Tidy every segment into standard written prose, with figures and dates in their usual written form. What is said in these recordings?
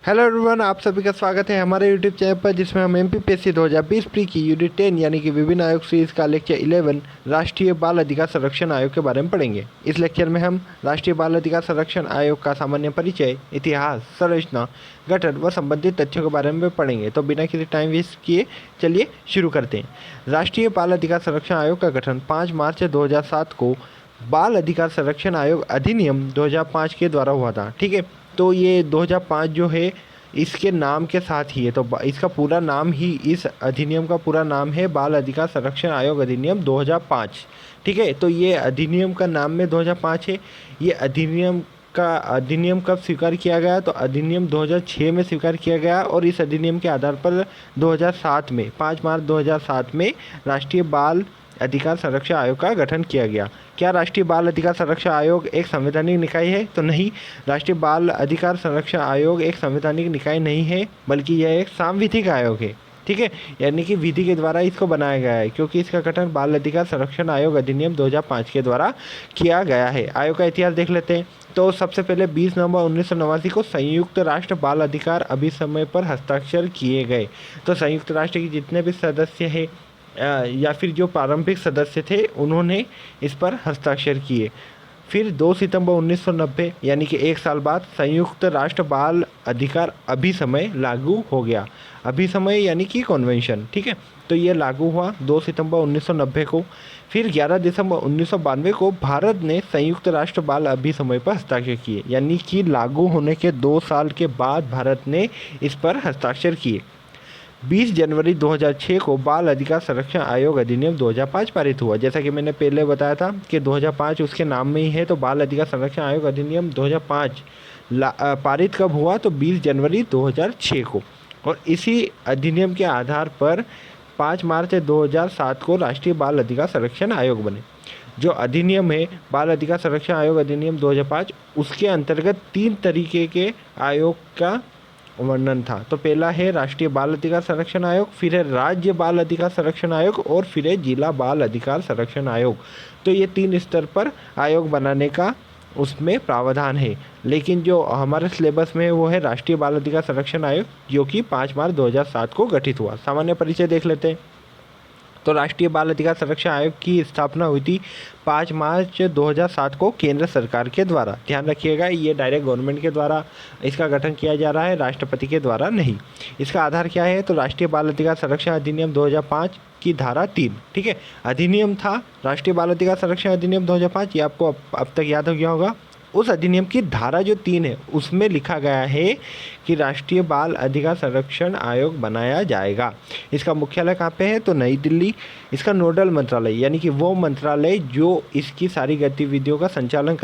Hello everyone, आप सभी का स्वागत है हमारे यूट्यूब चैनल पर, जिसमें हम एमपीपीएससी 2020 प्री की यूनिट 10 यानी कि विभिन्न आयोग सीरीज का लेक्चर 11 राष्ट्रीय बाल अधिकार संरक्षण आयोग के बारे में पढ़ेंगे। इस लेक्चर में हम राष्ट्रीय बाल अधिकार संरक्षण आयोग का सामान्य परिचय, इतिहास, संरचना, गठन व संबंधित तथ्यों के बारे में पढ़ेंगे। तो बिना किसी टाइम वेस्ट किए चलिए शुरू करते हैं। राष्ट्रीय बाल अधिकार संरक्षण आयोग का गठन 5 मार्च 2007 को बाल अधिकार संरक्षण आयोग अधिनियम 2005 के द्वारा हुआ था। ठीक है, तो ये 2005 जो है इसके नाम के साथ ही है, तो इसका पूरा नाम ही, इस अधिनियम का पूरा नाम है बाल अधिकार संरक्षण आयोग अधिनियम 2005। ठीक है, तो ये अधिनियम का नाम में 2005 है। ये अधिनियम कब स्वीकार किया गया? तो अधिनियम 2006 में स्वीकार किया गया, और इस अधिनियम के आधार पर 2007 में 5 मार्च 2007 में राष्ट्रीय बाल अधिकार संरक्षण आयोग का गठन किया गया। क्या राष्ट्रीय बाल अधिकार संरक्षण आयोग एक संवैधानिक निकाय है? तो नहीं, राष्ट्रीय बाल अधिकार संरक्षण आयोग एक संवैधानिक निकाय नहीं है, बल्कि यह एक सांविधिक आयोग है। ठीक है, यानी कि विधि के द्वारा इसको बनाया गया है, क्योंकि इसका गठन बाल अधिकार संरक्षण आयोग अधिनियम 2005 के द्वारा किया गया है। आयोग का इतिहास देख लेते हैं। तो सबसे पहले 20 नवंबर 1989 को संयुक्त राष्ट्र बाल अधिकार अभिसमय पर हस्ताक्षर किए गए। तो संयुक्त राष्ट्र के जितने भी सदस्य हैं या फिर जो प्रारंभिक सदस्य थे, उन्होंने इस पर हस्ताक्षर किए। फिर 2 सितंबर 1990 यानी कि एक साल बाद संयुक्त राष्ट्र बाल अधिकार अभिसमय लागू हो गया। अभिसमय यानी कि कन्वेंशन। ठीक है, तो ये लागू हुआ 2 सितंबर 1990 को। फिर 11 दिसंबर 1992 को भारत ने संयुक्त राष्ट्र बाल अभिसमय पर हस्ताक्षर किए, यानी कि लागू होने के 2 साल के बाद भारत ने इस पर हस्ताक्षर किए। 20 जनवरी 2006 को बाल अधिकार संरक्षण आयोग अधिनियम 2005 पारित हुआ। जैसा कि मैंने पहले बताया था कि 2005 उसके नाम में ही है, तो बाल अधिकार संरक्षण आयोग अधिनियम 2005 पारित कब हुआ? तो 20 जनवरी 2006 को। और इसी अधिनियम के आधार पर 5 मार्च 2007 को राष्ट्रीय बाल अधिकार संरक्षण आयोग बने। जो अधिनियम है बाल अधिकार संरक्षण आयोग अधिनियम 2005, उसके अंतर्गत 3 तरीके के आयोग का वर्णन था। तो पहला है राष्ट्रीय बाल अधिकार संरक्षण आयोग, फिर है राज्य बाल अधिकार संरक्षण आयोग, और फिर है जिला बाल अधिकार संरक्षण आयोग। तो ये 3 स्तर पर आयोग बनाने का उसमें प्रावधान है, लेकिन जो हमारे सिलेबस में है वो है राष्ट्रीय बाल अधिकार संरक्षण आयोग, जो कि 5 मार्च 2007 को गठित हुआ। सामान्य परिचय देख लेते हैं। तो राष्ट्रीय बाल अधिकार संरक्षण आयोग की स्थापना हुई थी 5 मार्च 2007 को केंद्र सरकार के द्वारा। ध्यान रखिएगा, ये डायरेक्ट गवर्नमेंट के द्वारा इसका गठन किया जा रहा है, राष्ट्रपति के द्वारा नहीं। इसका आधार क्या है? तो राष्ट्रीय बाल अधिकार संरक्षण अधिनियम 2005 की धारा 3। ठीक है, अधिनियम था राष्ट्रीय बाल अधिकार संरक्षण अधिनियम 2005, ये आपको अब तक याद हो गया होगा। उस अधिनियम की धारा जो 3 है, उसमें लिखा गया है कि राष्ट्रीय बाल अधिकार संरक्षण आयोग बनाया जाएगा। इसका मुख्यालय कहाँ पे है? तो नई दिल्ली। इसका नोडल मंत्रालय, यानी कि वो मंत्रालय जो इसकी सारी गतिविधियों का संचालन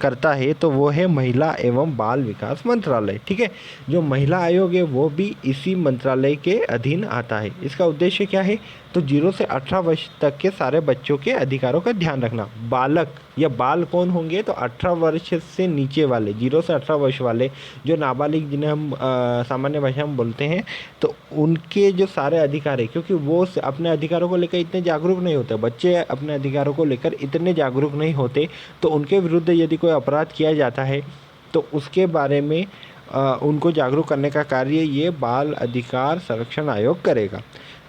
करता है, तो वो है महिला एवं बाल विकास मंत्रालय। ठीक है, जो महिला आयोग है वो भी इसी मंत्रालय के अधीन आता है। इसका उद्देश्य क्या है? तो 0 से 18 वर्ष तक के सारे बच्चों के अधिकारों का ध्यान रखना। बालक या बाल कौन होंगे? तो 18 वर्ष से नीचे वाले, 0 से 18 वर्ष वाले, जो नाबालिग, जिन्हें हम सामान्य भाषा में बोलते हैं, तो उनके जो सारे अधिकार है, क्योंकि वो अपने अधिकारों को लेकर इतने जागरूक नहीं होते, बच्चे अपने अधिकारों को लेकर इतने जागरूक नहीं होते, तो उनके विरुद्ध यदि कोई अपराध किया जाता है तो उसके बारे में उनको जागरूक करने का कार्य ये बाल अधिकार संरक्षण आयोग करेगा।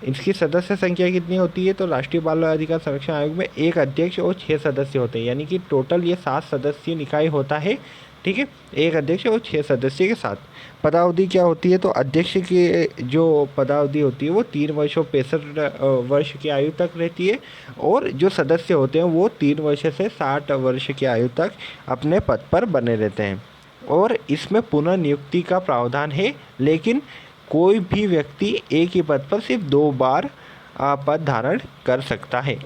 इसकी सदस्य संख्या कितनी होती है? तो राष्ट्रीय बाल अधिकार संरक्षण आयोग में 1 अध्यक्ष और 6 सदस्य होते हैं, यानी कि टोटल ये 7 सदस्यीय निकाय होता है। ठीक है, 1 अध्यक्ष और 6 सदस्य के साथ। पदावधि क्या होती है? तो अध्यक्ष की जो पदावधि होती है वो 3 वर्ष और 65 वर्ष की आयु तक रहती है, और जो सदस्य होते हैं वो 3 वर्ष से 60 वर्ष की आयु तक अपने पद पर बने रहते हैं। और इसमें पुनः नियुक्ति का प्रावधान है, लेकिन कोई भी व्यक्ति एक ही पद पर सिर्फ 2 बार पद धारण कर सकता है।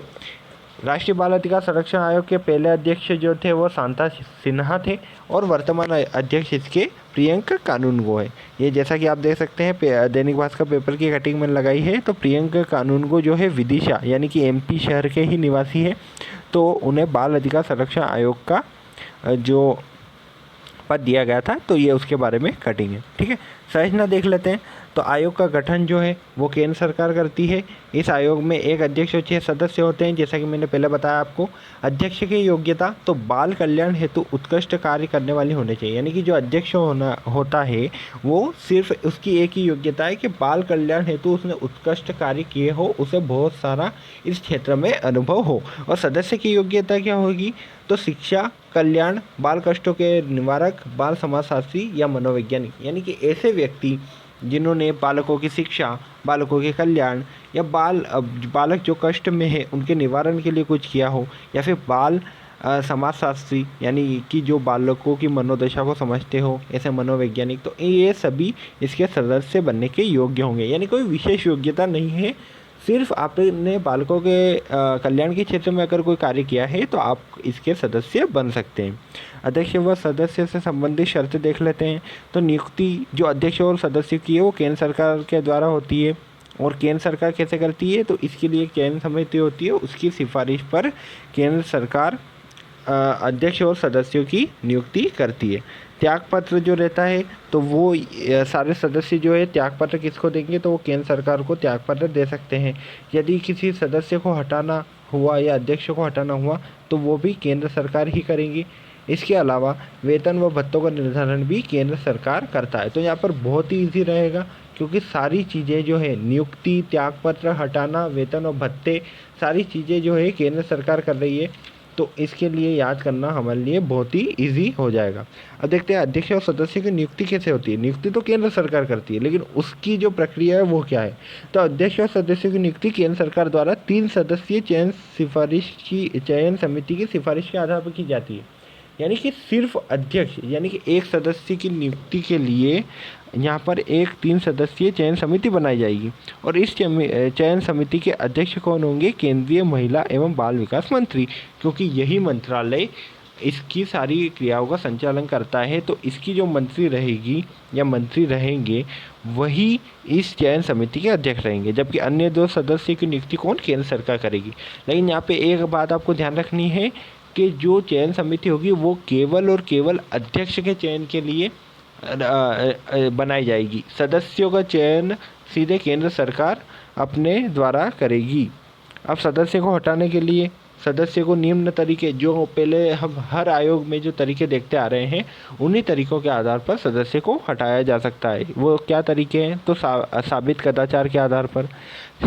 राष्ट्रीय बाल अधिकार संरक्षण आयोग के पहले अध्यक्ष जो थे वो शांता सिन्हा थे, और वर्तमान अध्यक्ष इसके प्रियंका कानूनगो है। ये जैसा कि आप देख सकते हैं दैनिक भास्कर पेपर की कटिंग में लगाई है, तो प्रियंका कानूनगो जो है विदिशा यानी कि एमपी शहर के ही निवासी है, तो उन्हें बाल अधिकार संरक्षण आयोग का जो पद दिया गया था, तो ये उसके बारे में कटिंग है। ठीक है, संरचना देख लेते हैं। तो आयोग का गठन जो है वो केंद्र सरकार करती है। इस आयोग में एक अध्यक्ष और 6 सदस्य होते हैं। जैसा कि मैंने पहले बताया आपको, अध्यक्ष की योग्यता तो बाल कल्याण हेतु उत्कृष्ट कार्य करने वाली होनी चाहिए। यानी कि जो अध्यक्ष होता है वो सिर्फ उसकी एक ही योग्यता है कि बाल कल्याण हेतु उसने उत्कृष्ट कार्य किए हो, उसे बहुत सारा इस क्षेत्र में अनुभव हो। और सदस्य की योग्यता क्या होगी? तो शिक्षा, कल्याण, बाल कष्टों के निवारक, बाल समाजशास्त्री या मनोवैज्ञानिक, यानी कि ऐसे व्यक्ति जिन्होंने बालकों की शिक्षा, बालकों के कल्याण या बालक जो कष्ट में है उनके निवारण के लिए कुछ किया हो, या फिर बाल समाजशास्त्री यानी कि जो बालकों की मनोदशा को समझते हो, ऐसे मनोवैज्ञानिक, तो ये सभी इसके सदस्य बनने के योग्य होंगे। यानी कोई विशेष योग्यता नहीं है, सिर्फ आपने बालकों के कल्याण के क्षेत्र में अगर कोई कार्य किया है तो आप इसके सदस्य बन सकते हैं। अध्यक्ष व सदस्य से संबंधित शर्तें देख लेते हैं। तो नियुक्ति जो अध्यक्ष और सदस्य की है वो केंद्र सरकार के द्वारा होती है। और केंद्र सरकार कैसे करती है? तो इसके लिए चयन समिति होती है, उसकी सिफारिश पर केंद्र सरकार अध्यक्ष और सदस्यों की नियुक्ति करती है। त्यागपत्र जो रहता है तो वो सारे सदस्य जो है त्यागपत्र किसको देंगे? तो वो केंद्र सरकार को त्यागपत्र दे सकते हैं। यदि किसी सदस्य को हटाना हुआ या अध्यक्ष को हटाना हुआ तो वो भी केंद्र सरकार ही करेंगी। इसके अलावा वेतन व भत्तों का निर्धारण भी केंद्र सरकार करता है। तो यहाँ पर बहुत ही ईजी रहेगा, क्योंकि सारी चीज़ें जो है नियुक्ति, त्यागपत्र, हटाना, वेतन और भत्ते, सारी चीज़ें जो है केंद्र सरकार कर रही है। तो इसके लिए याद करना हमारे लिए बहुत ही इजी हो जाएगा। अब देखते हैं अध्यक्ष और सदस्य की नियुक्ति कैसे होती है। नियुक्ति तो केंद्र सरकार करती है, लेकिन उसकी जो प्रक्रिया है वो क्या है? तो अध्यक्ष और सदस्यों की नियुक्ति केंद्र सरकार द्वारा 3 सदस्यीय चयन समिति की सिफारिश के आधार पर की जाती है। यानी कि सिर्फ अध्यक्ष यानी कि एक सदस्य की नियुक्ति के लिए यहाँ पर एक 3 सदस्यीय चयन समिति बनाई जाएगी। और इस चयन समिति के अध्यक्ष कौन होंगे? केंद्रीय महिला एवं बाल विकास मंत्री, क्योंकि यही मंत्रालय इसकी सारी क्रियाओं का संचालन करता है। तो इसकी जो मंत्री रहेगी या मंत्री रहेंगे वही इस चयन समिति के अध्यक्ष रहेंगे, जबकि अन्य 2 सदस्य की नियुक्ति कौन? केंद्र सरकार करेगी। लेकिन यहाँ पे एक बात आपको ध्यान रखनी है कि जो चयन समिति होगी वो केवल और केवल अध्यक्ष के चयन के लिए बनाई जाएगी। सदस्यों का चयन सीधे केंद्र सरकार अपने द्वारा करेगी। अब सदस्य को हटाने के लिए सदस्य को निम्न तरीके, जो पहले हम हर आयोग में जो तरीके देखते आ रहे हैं उन्हीं तरीकों के आधार पर सदस्य को हटाया जा सकता है। वो क्या तरीके हैं? तो साबित कदाचार के आधार पर,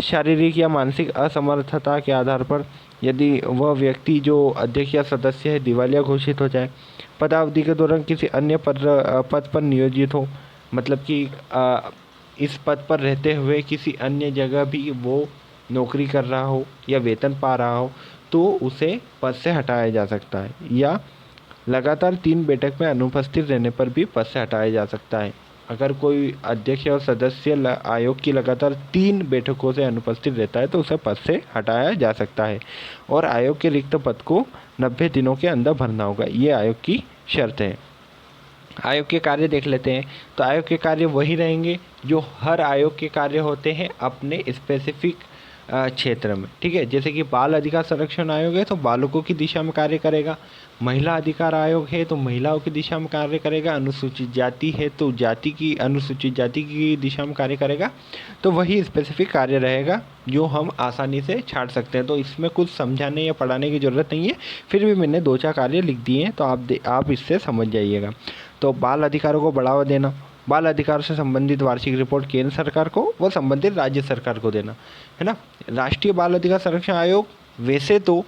शारीरिक या मानसिक असमर्थता के आधार पर, यदि वह व्यक्ति जो अध्यक्ष या सदस्य है दिवालिया घोषित हो जाए, पदावधि के दौरान किसी अन्य पद पर नियोजित हो, मतलब कि इस पद पर रहते हुए किसी अन्य जगह भी वो नौकरी कर रहा हो या वेतन पा रहा हो, तो उसे पद से हटाया जा सकता है। या लगातार 3 बैठक में अनुपस्थित रहने पर भी पद से हटाया जा सकता है। अगर कोई अध्यक्ष और सदस्य आयोग की लगातार 3 बैठकों से अनुपस्थित रहता है तो उसे पद से हटाया जा सकता है। और आयोग के रिक्त पद को 90 दिनों के अंदर भरना होगा। ये आयोग की शर्त है। आयोग के कार्य देख लेते हैं। तो आयोग के कार्य वही रहेंगे जो हर आयोग के कार्य होते हैं अपने स्पेसिफिक क्षेत्र में, ठीक है। जैसे कि बाल अधिकार संरक्षण आयोग है तो बालकों की दिशा में कार्य करेगा, महिला अधिकार आयोग है तो महिलाओं की दिशा में कार्य करेगा, अनुसूचित जाति है तो अनुसूचित जाति की दिशा में कार्य करेगा। तो वही स्पेसिफिक कार्य रहेगा जो हम आसानी से छाट सकते हैं। तो इसमें कुछ समझाने या पढ़ाने की ज़रूरत नहीं है, फिर भी मैंने 2-4 कार्य लिख दिए हैं तो आप इससे समझ जाइएगा। तो बाल अधिकारों को बढ़ावा देना, बाल अधिकार से संबंधित वार्षिक रिपोर्ट केंद्र सरकार को व संबंधित राज्य सरकार को देना, है ना। राष्ट्रीय बाल अधिकार संरक्षण आयोग वैसे तो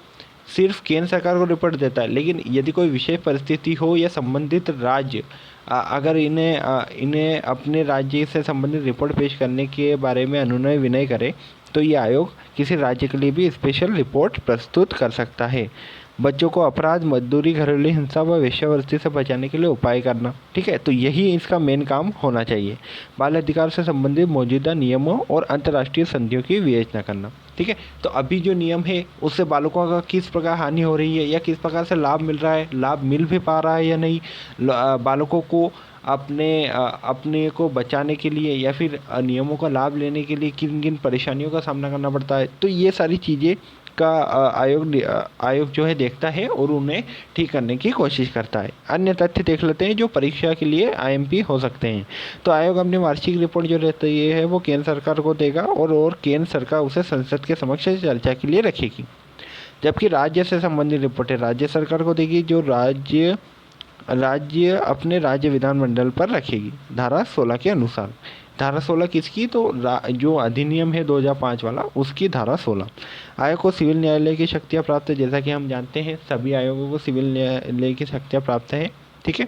सिर्फ केंद्र सरकार को रिपोर्ट देता है, लेकिन यदि कोई विशेष परिस्थिति हो या संबंधित राज्य अगर इन्हें अपने राज्य से संबंधित रिपोर्ट पेश करने के बारे में अनुनय विनय करे तो ये आयोग किसी राज्य के लिए भी स्पेशल रिपोर्ट प्रस्तुत कर सकता है। बच्चों को अपराध, मजदूरी, घरेलू हिंसा व वेश्यावृत्ति से बचाने के लिए उपाय करना, ठीक है। तो यही इसका मेन काम होना चाहिए। बाल अधिकार से संबंधित मौजूदा नियमों और अंतर्राष्ट्रीय संधियों की विवेचना करना, ठीक है। तो अभी जो नियम है उससे बालकों का किस प्रकार हानि हो रही है या किस प्रकार से लाभ मिल रहा है, लाभ मिल भी पा रहा है या नहीं, बालकों को अपने को बचाने के लिए या फिर नियमों का लाभ लेने के लिए किन किन परेशानियों का सामना करना पड़ता है। तो ये सारी चीज़ें का आयोग जो है देखता है और उन्हें ठीक करने की कोशिश करता है। अन्य तथ्य देख लेते हैं जो परीक्षा के लिए आईएमपी हो सकते हैं। तो आयोग अपनी वार्षिक रिपोर्ट जो रहती है वो केंद्र सरकार को देगा और केंद्र सरकार उसे संसद के समक्ष चर्चा के लिए रखेगी। जबकि राज्य से संबंधित रिपोर्टें राज्य सरकार को देगी, जो राज्य अपने राज्य विधानमंडल पर रखेगी धारा 16 के अनुसार। धारा 16 किसकी? तो जो अधिनियम है 2005 वाला, उसकी धारा 16। आयोग को सिविल न्यायालय की शक्तियाँ प्राप्त है। जैसा कि हम जानते हैं सभी आयोगों को सिविल न्यायालय की शक्तियाँ प्राप्त है। ठीक है।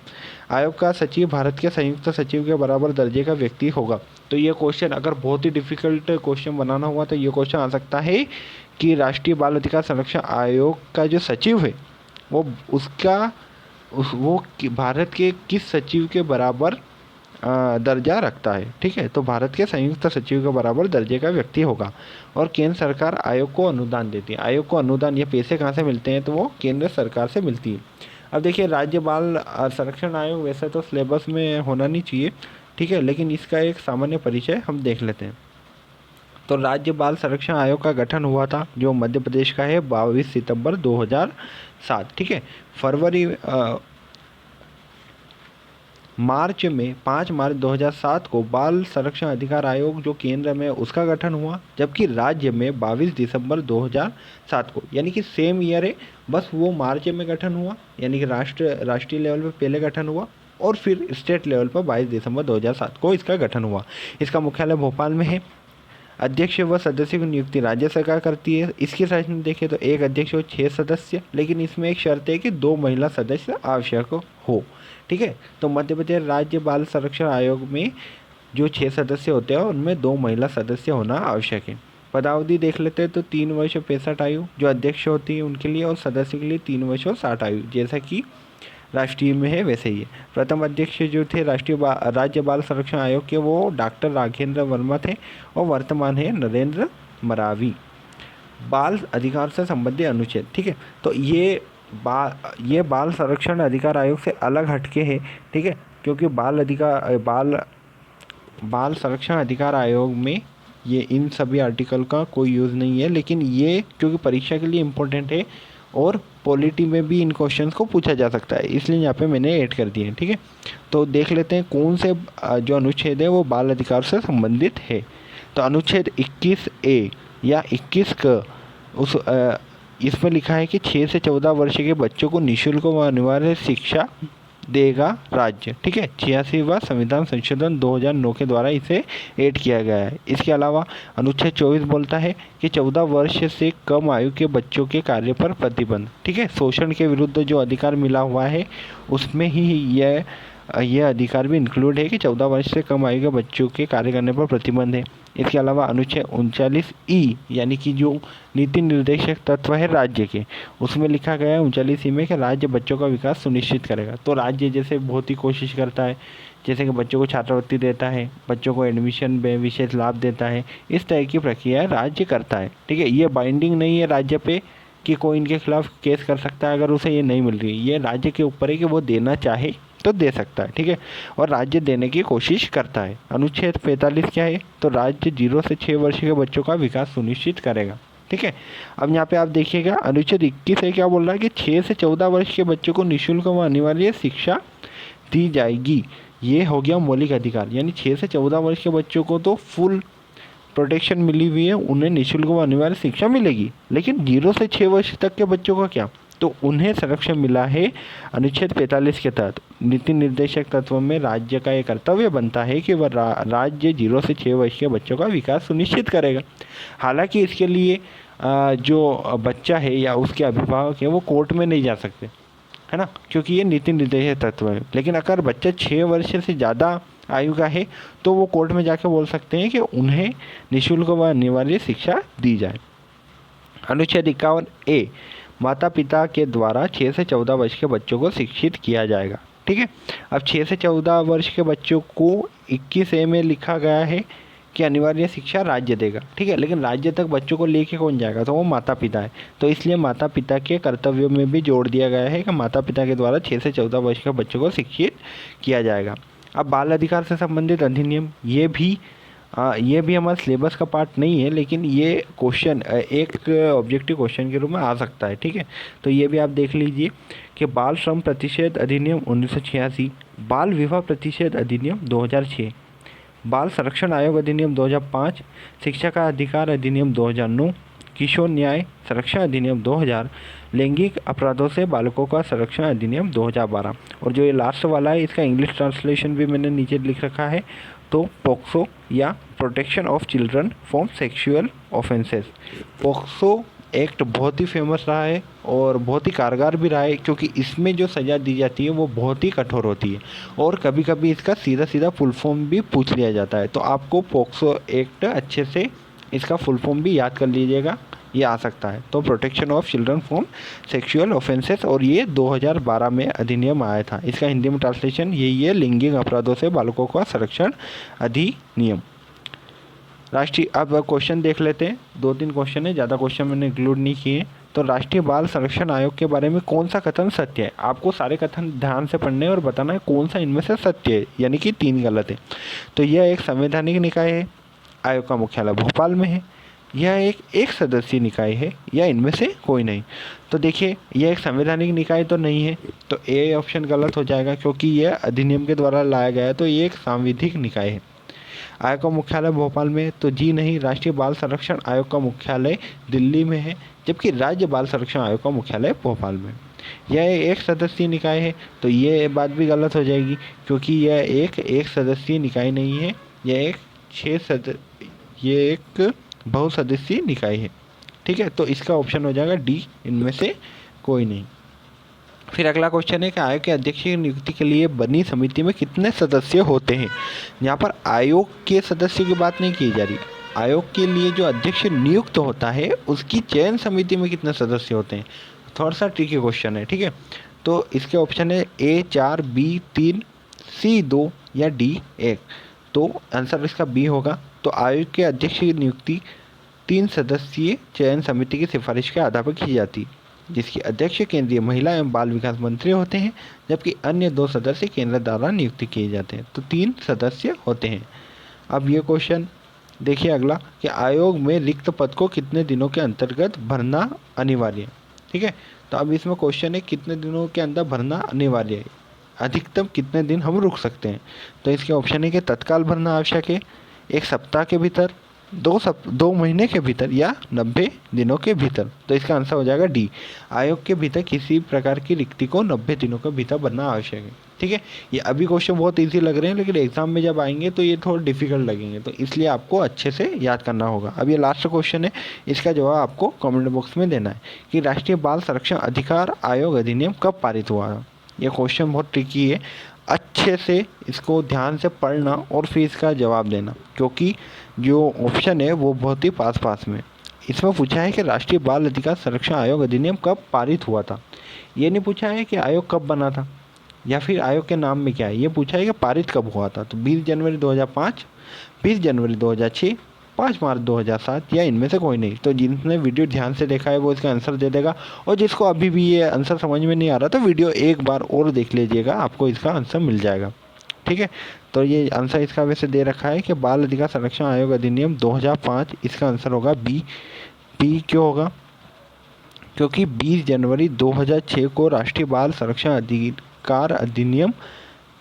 आयोग का सचिव भारत के संयुक्त सचिव के बराबर दर्जे का व्यक्ति होगा। तो ये क्वेश्चन अगर बहुत ही डिफिकल्ट क्वेश्चन बनाना हुआ तो ये क्वेश्चन आ सकता है कि राष्ट्रीय बाल अधिकार संरक्षण आयोग का जो सचिव है वो भारत के किस सचिव के बराबर दर्जा रखता है। ठीक है। तो भारत के संयुक्त सचिव के बराबर दर्जे का व्यक्ति होगा। और केंद्र सरकार आयोग को अनुदान देती है। आयोग को अनुदान या पैसे कहाँ से मिलते हैं? तो वो केंद्र सरकार से मिलती है। अब देखिए राज्य बाल संरक्षण आयोग वैसे तो सिलेबस में होना नहीं चाहिए, ठीक है, लेकिन इसका एक सामान्य परिचय हम देख लेते हैं। तो राज्य बाल संरक्षण आयोग का गठन हुआ था जो मध्य प्रदेश का है 22 सितंबर 2007। ठीक है। पाँच मार्च 2007 को बाल संरक्षण अधिकार आयोग जो केंद्र में उसका गठन हुआ, जबकि राज्य में 22 दिसंबर 2007 को, यानी कि सेम ईयर है, बस वो मार्च में गठन हुआ, यानी कि राष्ट्रीय लेवल पे पहले गठन हुआ और फिर स्टेट लेवल पर 22 दिसंबर 2007 को इसका गठन हुआ। इसका मुख्यालय भोपाल में है। अध्यक्ष व सदस्य की नियुक्ति राज्य सरकार करती है। इसकी संरचना देखें तो एक अध्यक्ष और 6 सदस्य, लेकिन इसमें एक शर्त है कि 2 महिला सदस्य आवश्यक हो। ठीक है। तो मध्य प्रदेश राज्य बाल संरक्षण आयोग में जो 6 सदस्य होते हैं उनमें 2 महिला सदस्य होना आवश्यक है। पदावधि देख लेते हैं तो 3 वर्ष और 65 आयु जो अध्यक्ष होती है उनके लिए, और सदस्य के लिए 3 वर्ष और 60 आयु, जैसा कि राष्ट्रीय में है वैसे ही है। प्रथम अध्यक्ष जो थे राज्य बाल संरक्षण आयोग के वो डॉक्टर राघेंद्र वर्मा थे और वर्तमान है नरेंद्र मरावी। बाल अधिकार से संबंधित अनुच्छेद। ठीक है। तो ये बाल संरक्षण अधिकार आयोग से अलग हटके है। ठीक है। क्योंकि बाल संरक्षण अधिकार आयोग में ये इन सभी आर्टिकल का कोई यूज़ नहीं है, लेकिन ये क्योंकि परीक्षा के लिए इम्पोर्टेंट है और पॉलिटी में भी इन क्वेश्चंस को पूछा जा सकता है, इसलिए यहाँ पे मैंने ऐड कर दिए हैं। ठीक है। तो देख लेते हैं कौन से जो अनुच्छेद है वो बाल अधिकार से संबंधित है। तो अनुच्छेद 21A या 21 क इसमें लिखा है कि 6 से 14 वर्ष के बच्चों को निःशुल्क व अनिवार्य शिक्षा देगा राज्य। ठीक है। 86वां संविधान संशोधन 2009 के द्वारा इसे ऐड किया गया है। इसके अलावा अनुच्छेद 24 बोलता है कि 14 वर्ष से कम आयु के बच्चों के कार्य पर प्रतिबंध। ठीक है। शोषण के विरुद्ध जो अधिकार मिला हुआ है उसमें ही यह अधिकार भी इंक्लूड है कि 14 वर्ष से कम आयु के बच्चों के कार्य करने पर प्रतिबंध है। इसके अलावा अनुच्छेद 39E यानी कि जो नीति निर्देशक तत्व है राज्य के, उसमें लिखा गया है 39E में कि राज्य बच्चों का विकास सुनिश्चित करेगा। तो राज्य जैसे बहुत ही कोशिश करता है, जैसे कि बच्चों को छात्रवृत्ति देता है, बच्चों को एडमिशन में विशेष लाभ देता है, इस तरह की प्रक्रिया राज्य करता है। ठीक है। ये बाइंडिंग नहीं है राज्य पे कि कोई इनके खिलाफ केस कर सकता है अगर उसे ये नहीं मिल रही। ये राज्य के ऊपर है कि वो देना चाहे तो दे सकता है। ठीक है। और राज्य देने की कोशिश करता है। अनुच्छेद 45 क्या है? तो राज्य 0 से 6 वर्ष के बच्चों का विकास सुनिश्चित करेगा। ठीक है। अब यहाँ पे आप देखिएगा अनुच्छेद 21 है क्या बोल रहा है कि 6 से 14 वर्ष के बच्चों को निःशुल्क व अनिवार्य शिक्षा दी जाएगी। ये हो गया मौलिक अधिकार, यानी 6 से 14 वर्ष के बच्चों को तो फुल प्रोटेक्शन मिली हुई है, उन्हें निःशुल्क व अनिवार्य शिक्षा मिलेगी। लेकिन 0 से 6 वर्ष तक के बच्चों का क्या? तो उन्हें संरक्षण मिला है अनुच्छेद 45 के तहत। नीति निर्देशक तत्व में राज्य का ये कर्तव्य बनता है कि वह राज्य 0 से 6 वर्ष के बच्चों का विकास सुनिश्चित करेगा। हालांकि इसके लिए जो बच्चा है या उसके अभिभावक है वो कोर्ट में नहीं जा सकते, है ना, क्योंकि ये नीति निर्देशक तत्व है। लेकिन अगर बच्चा 6 वर्ष से ज़्यादा आयु का है तो वो कोर्ट में जाके बोल सकते हैं कि उन्हें निःशुल्क व अनिवार्य शिक्षा दी जाए। अनुच्छेद 51A माता पिता के द्वारा 6 से 14 वर्ष के बच्चों को शिक्षित किया जाएगा। ठीक है। अब 6 से 14 वर्ष के बच्चों को 21A में लिखा गया है कि अनिवार्य शिक्षा राज्य देगा। ठीक है। लेकिन राज्य तक बच्चों को लेके कौन जाएगा? तो वो माता पिता है। तो इसलिए माता पिता के कर्तव्यों में भी जोड़ दिया गया है कि माता पिता के द्वारा 6 से 14 वर्ष के बच्चों को शिक्षित किया जाएगा। अब बाल अधिकार से संबंधित अधिनियम ये भी ये भी हमारे सिलेबस का पार्ट नहीं है, लेकिन ये क्वेश्चन एक ऑब्जेक्टिव क्वेश्चन के रूप में आ सकता है। ठीक है, तो ये भी आप देख लीजिए कि बाल श्रम प्रतिषेध अधिनियम 1986, बाल विवाह प्रतिषेध अधिनियम 2006, बाल संरक्षण आयोग अधिनियम 2005, शिक्षा का अधिकार अधिनियम 2009, किशोर न्याय संरक्षण अधिनियम 2000, लैंगिक अपराधों से बालकों का संरक्षण अधिनियम 2012। और जो ये लास्ट वाला है इसका इंग्लिश ट्रांसलेशन भी मैंने नीचे लिख रखा है, तो पोक्सो या protection of children from sexual offences. POCSO act बहुत ही फेमस रहा है और बहुत ही कारगर भी रहा है, क्योंकि इसमें जो सज़ा दी जाती है वो बहुत ही कठोर होती है और कभी कभी इसका सीधा सीधा फुल फॉर्म भी पूछ लिया जाता है। तो आपको पोक्सो एक्ट अच्छे से इसका फुल फॉर्म भी याद कर लीजिएगा, ये आ सकता है। तो protection of children from sexual offences, और ये 2012 में अधिनियम आया था। इसका हिंदी में ट्रांसलेशन यही है, लैंगिक अपराधों से बालकों का संरक्षण अधिनियम। राष्ट्रीय, अब क्वेश्चन देख लेते हैं, 2-3 क्वेश्चन है, ज़्यादा क्वेश्चन मैंने इंक्लूड नहीं किए। तो राष्ट्रीय बाल संरक्षण आयोग के बारे में कौन सा कथन सत्य है? आपको सारे कथन ध्यान से पढ़ने और बताना है कौन सा इनमें से सत्य है, यानी कि 3 गलत है। तो यह एक संवैधानिक निकाय है, आयोग का मुख्यालय भोपाल में है, यह एक सदस्यीय निकाय है, या इनमें से कोई नहीं। तो देखिए, यह एक संवैधानिक निकाय तो नहीं है, तो ए ऑप्शन गलत हो जाएगा, क्योंकि यह अधिनियम के द्वारा लाया गया है, तो ये एक सांविधिक निकाय है। आयोग का मुख्यालय भोपाल में, तो जी नहीं, राष्ट्रीय बाल संरक्षण आयोग का मुख्यालय दिल्ली में है, जबकि राज्य बाल संरक्षण आयोग का मुख्यालय भोपाल में। यह एक सदस्यीय निकाय है, तो ये बात भी गलत हो जाएगी, क्योंकि यह एक सदस्यीय निकाय नहीं है, यह एक बहुसदस्यीय निकाय है। ठीक है, तो इसका ऑप्शन हो जाएगा डी, इनमें से कोई नहीं। फिर अगला क्वेश्चन है कि आयोग के अध्यक्ष की नियुक्ति के लिए बनी समिति में कितने सदस्य होते हैं? यहाँ पर आयोग के सदस्य की बात नहीं की जा रही, आयोग के लिए जो अध्यक्ष नियुक्त होता है उसकी चयन समिति में कितने सदस्य होते हैं। थोड़ा सा ट्रिकी क्वेश्चन है। ठीक है, तो इसके ऑप्शन है ए 4, बी 3, सी 2 या डी 1। तो आंसर इसका बी होगा। तो आयोग के अध्यक्ष की नियुक्ति 3 सदस्यीय चयन समिति की सिफारिश के आधार पर की जाती है, जिसके अध्यक्ष केंद्रीय महिला एवं बाल विकास मंत्री होते हैं, जबकि अन्य 2 सदस्य केंद्र द्वारा नियुक्ति किए जाते हैं। तो 3 सदस्य होते हैं। अब ये क्वेश्चन देखिए अगला, कि आयोग में रिक्त पद को कितने दिनों के अंतर्गत भरना अनिवार्य है। ठीक है, तो अब इसमें क्वेश्चन है कितने दिनों के अंदर भरना अनिवार्य है, अधिकतम कितने दिन हम रुक सकते हैं। तो इसके ऑप्शन है कि तत्काल भरना आवश्यक है, 1 सप्ताह के भीतर, 2 महीने के भीतर, या 90 दिनों के भीतर। तो इसका आंसर हो जाएगा डी, आयोग के भीतर किसी प्रकार की रिक्ति को 90 दिनों के भीतर भरना आवश्यक है। ठीक है, ये अभी क्वेश्चन बहुत इजी लग रहे हैं, लेकिन एग्जाम में जब आएंगे तो ये थोड़ा डिफिकल्ट लगेंगे, तो इसलिए आपको अच्छे से याद करना होगा। अब ये लास्ट क्वेश्चन है, इसका जवाब आपको कमेंट बॉक्स में देना है कि राष्ट्रीय बाल संरक्षण अधिकार आयोग अधिनियम कब पारित हुआ है। ये क्वेश्चन बहुत ट्रिकी है, अच्छे से इसको ध्यान से पढ़ना और फिर इसका जवाब देना, क्योंकि जो ऑप्शन है वो बहुत ही पास में। इसमें पूछा है कि राष्ट्रीय बाल अधिकार संरक्षण आयोग अधिनियम कब पारित हुआ था, ये नहीं पूछा है कि आयोग कब बना था या फिर आयोग के नाम में क्या है, ये पूछा है कि पारित कब हुआ था। तो 20 जनवरी 2005, 20 जनवरी 2006, 5 मार्च 2007, या इनमें से कोई नहीं। तो जिसने वीडियो ध्यान से देखा है वो इसका आंसर दे देगा, और जिसको अभी भी ये आंसर समझ में नहीं आ रहा तो वीडियो एक बार और देख लीजिएगा, आपको इसका आंसर मिल जाएगा। ठीक है, तो ये आंसर इसका वैसे दे रखा है कि बाल अधिकार संरक्षण आयोग अधिनियम 2005, इसका आंसर होगा बी। बी क्यों होगा? क्योंकि 20 जनवरी 2006 को राष्ट्रीय बाल संरक्षण अधिकार अधिनियम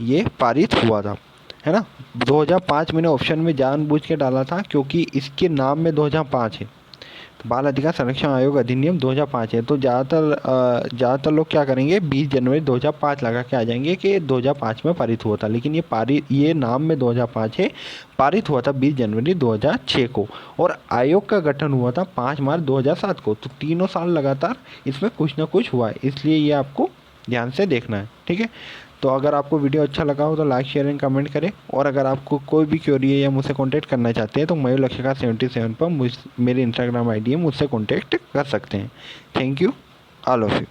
ये पारित हुआ था, है ना। 2005 मैंने ऑप्शन में जानबूझ के डाला था क्योंकि इसके नाम में 2005 है। तो बाल अधिकार संरक्षण आयोग अधिनियम 2005 है, तो ज़्यादातर लोग क्या करेंगे 20 जनवरी 2005 लगा के आ जाएंगे कि 2005 में पारित हुआ था, लेकिन ये नाम में 2005 है, पारित हुआ था 20 जनवरी 2006 को, और आयोग का गठन हुआ था 5 मार्च 2007 को। तो तीनों साल लगातार इसमें कुछ ना कुछ हुआ है, इसलिए ये आपको ध्यान से देखना है। ठीक है, तो अगर आपको वीडियो अच्छा लगा हो तो लाइक शेयर एंड कमेंट करें, और अगर आपको कोई भी क्वेरी है या मुझसे कांटेक्ट करना चाहते हैं तो मयूर लक्ष्यकार 77 पर मेरी इंस्टाग्राम आईडी है, मुझसे कांटेक्ट कर सकते हैं। Thank you all of you.